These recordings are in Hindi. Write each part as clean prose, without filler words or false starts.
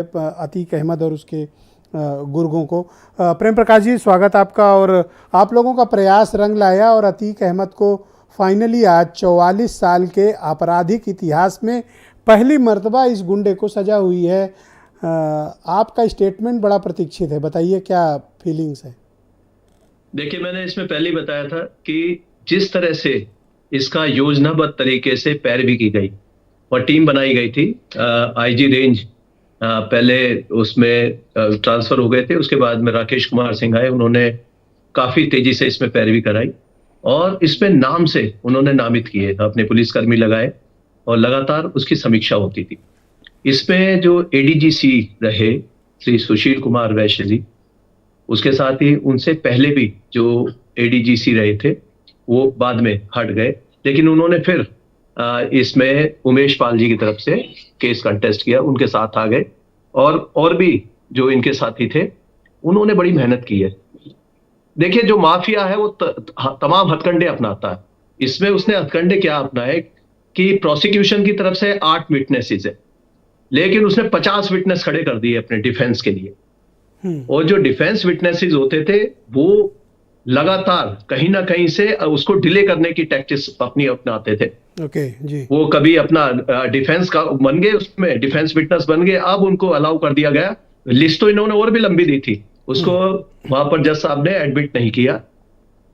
अतीक अहमद और उसके गुर्गों को। प्रेम प्रकाश जी, स्वागत आपका। और आप लोगों का प्रयास रंग लाया और अतीक अहमद को फाइनली आज 44 साल के आपराधिक इतिहास में पहली मर्तबा इस गुंडे को सजा हुई है। आपका स्टेटमेंट बड़ा प्रतीक्षित है, बताइए क्या फीलिंग्स है? देखिए, मैंने इसमें पहले ही बताया था कि जिस तरह से इसका योजनाबद्ध तरीके से पैरवी की गई और टीम बनाई गई थी। आईजी रेंज पहले उसमें ट्रांसफर हो गए थे, उसके बाद में राकेश कुमार सिंह आए, उन्होंने काफी तेजी से इसमें पैरवी कराई और इसमें नाम से उन्होंने नामित किए, अपने पुलिसकर्मी लगाए और लगातार उसकी समीक्षा होती थी। इसमें जो एडीजीसी रहे श्री सुशील कुमार वैश्य जी, उसके साथ ही उनसे पहले भी जो एडीजीसी रहे थे वो बाद में हट गए, लेकिन उन्होंने फिर इसमें उमेश पाल जी की तरफ से केस कंटेस्ट किया, उनके साथ आ गए और भी जो इनके साथी थे उन्होंने बड़ी मेहनत की है। देखिए, जो माफिया है वो तमाम हथकंडे अपनाता है। इसमें उसने हथकंडे क्या अपनाए कि प्रोसिक्यूशन की तरफ से 8 विटनेसेस है, लेकिन उसने 50 विटनेस खड़े कर दिए अपने डिफेंस के लिए। और जो डिफेंस विटनेसेस होते थे वो लगातार कहीं ना कहीं से उसको डिले करने की टैक्टिक्स अपनी अपनाते थे। जी। वो कभी अपना डिफेंस का बन गए, उसमें डिफेंस विटनेस बन गए, अब उनको अलाउ कर दिया गया। लिस्ट तो इन्होंने और भी लंबी दी थी, उसको वहां पर जज साहब ने एडमिट नहीं किया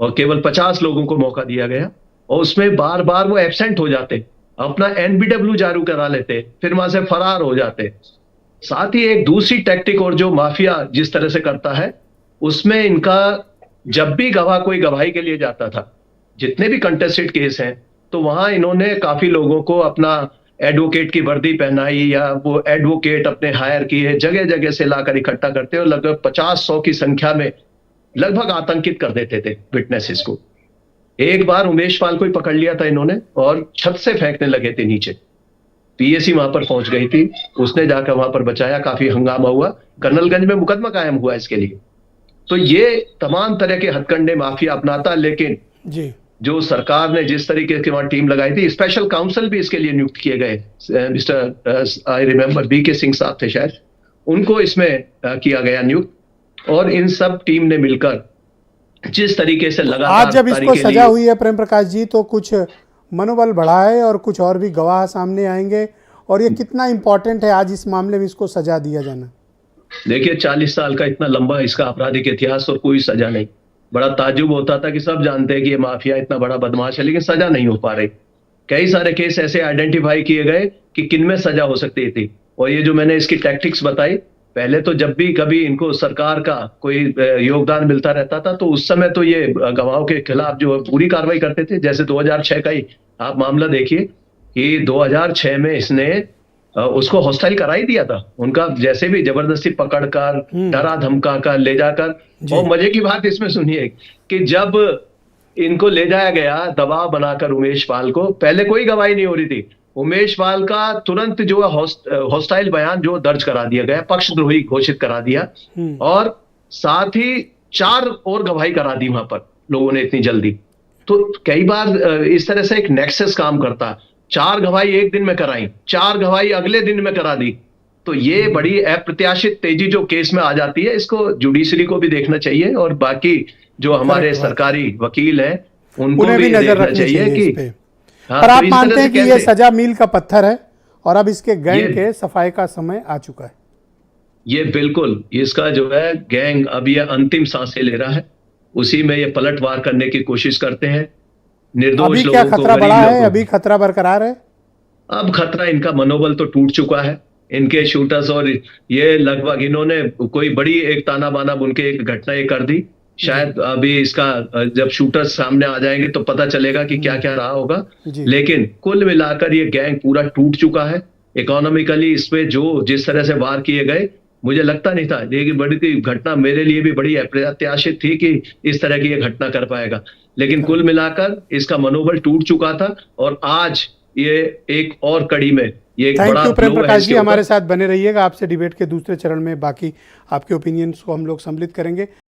और केवल 50 लोगों को मौका दिया गया और उसमें बार बार वो एब्सेंट हो जाते, अपना एनबीडब्ल्यू जारी करा लेते, फिर वहां से फरार हो जाते। साथ ही एक दूसरी टैक्टिक और जो माफिया जिस तरह से करता है उसमें इनका, जब भी गवाह कोई गवाही के लिए जाता था, जितने भी कंटेस्टेड केस हैं, तो वहां इन्होंने काफी लोगों को अपना एडवोकेट की वर्दी पहनाई या वो एडवोकेट अपने हायर किए, जगह जगह से लाकर इकट्ठा करते और लगभग 50-100 की संख्या में लगभग आतंकित कर देते थे विटनेसेस को। एक बार उमेश पाल को ही पकड़ लिया था इन्होंने और छत से फेंकने लगे थे नीचे। पीएसी वहां पर पहुंच गई थी, उसने जाकर वहां पर बचाया, काफी हंगामा हुआ, कर्नलगंज में मुकदमा कायम हुआ इसके लिए। तो ये तमाम तरह के हथकंडे माफिया अपनाता, लेकिन जी, जो सरकार ने जिस तरीके की वहां टीम लगाई थी, स्पेशल काउंसिल भी इसके लिए नियुक्त किए गए। Mister I remember BK Singh साहब थे शायद, उनको इसमें किया गया नियुक्त और इन सब टीम ने मिलकर जिस तरीके से लगातार आज जब इसको सजा हुई है प्रेम प्रकाश जी, तो कुछ मनोबल बढ़ा है और कुछ और भी गवाह सामने आएंगे, और ये कितना इंपॉर्टेंट है आज इस मामले में इसको सजा दिया जाना? देखिए, 40 साल का इतना लंबा इसका आपराधिक इतिहास और कोई सजा नहीं। बड़ा ताज्जुब होता था कि सब जानते हैं कि ये माफिया इतना बड़ा बदमाश है, लेकिन सजा नहीं हो पा रही। कई सारे केस ऐसे आइडेंटिफाई किए गए कि किनमें सजा हो सकती थी। और ये जो मैंने इसकी टैक्टिक्स बताई, पहले तो जब भी कभी इनको सरकार का कोई योगदान मिलता रहता था तो उस समय तो ये गवाहों के खिलाफ जो पूरी कार्रवाई करते थे। जैसे 2006 का ही आप मामला देखिए कि 2006 में इसने उसको हॉस्टाइल करा ही दिया था। उनका जैसे भी जबरदस्ती पकड़कर, डरा धमका कर ले जाकर। और मजे की बात इसमें सुनिए कि जब इनको ले जाया गया दबाव बनाकर उमेश पाल को, पहले कोई गवाही नहीं हो रही थी। उमेश पाल का तुरंत जो है हॉस्टाइल बयान जो दर्ज करा दिया गया, पक्षद्रोही घोषित करा दिया और साथ ही 4 और गवाही करा दी वहां पर लोगों ने इतनी जल्दी। तो कई बार इस तरह से एक नेक्सस काम करता, 4 गवाही एक दिन में कराई, 4 गवाही अगले दिन में करा दी। तो ये बड़ी अप्रत्याशित तेजी जो केस में आ जाती है, इसको जुडिशरी को भी देखना चाहिए और बाकी जो हमारे सरकारी वकील हैं उनको भी नजर देखना चाहिए कि पर आप मानते हैं कि ये सजा मील का पत्थर है और अब इसके गैंग के सफाई का समय आ चुका है? ये बिल्कुल, इसका जो है गैंग अब ये अंतिम सांसें ले रहा है, उसी में ये पलटवार करने की कोशिश करते हैं। निर्दोष लोगों को, खतरा बढ़ा है? अभी खतरा बरकरार है? अब खतरा, इनका मनोबल तो टूट चुका है, इनके शूटर्स। और ये लगभग इन्होंने कोई बड़ी एक ताना बाना बुन के एक घटना ये कर दी। शायद अभी इसका जब शूटर्स सामने आ जाएंगे तो पता चलेगा कि क्या क्या रहा होगा। लेकिन कुल मिलाकर ये गैंग पूरा टूट चुका है। इकोनॉमिकली इस पे जो जिस तरह से वार किए गए, मुझे लगता नहीं था, लेकिन बड़ी घटना मेरे लिए भी बड़ी अप्रत्याशित थी कि इस तरह की ये घटना कर पाएगा। लेकिन कुल मिलाकर इसका मनोबल टूट चुका था और आज ये एक और कड़ी में ये एक बड़ा प्रेम प्रकाश जी, हमारे साथ बने रहिएगा। आपसे डिबेट के दूसरे चरण में बाकी आपके ओपिनियंस को हम लोग सम्मिलित करेंगे।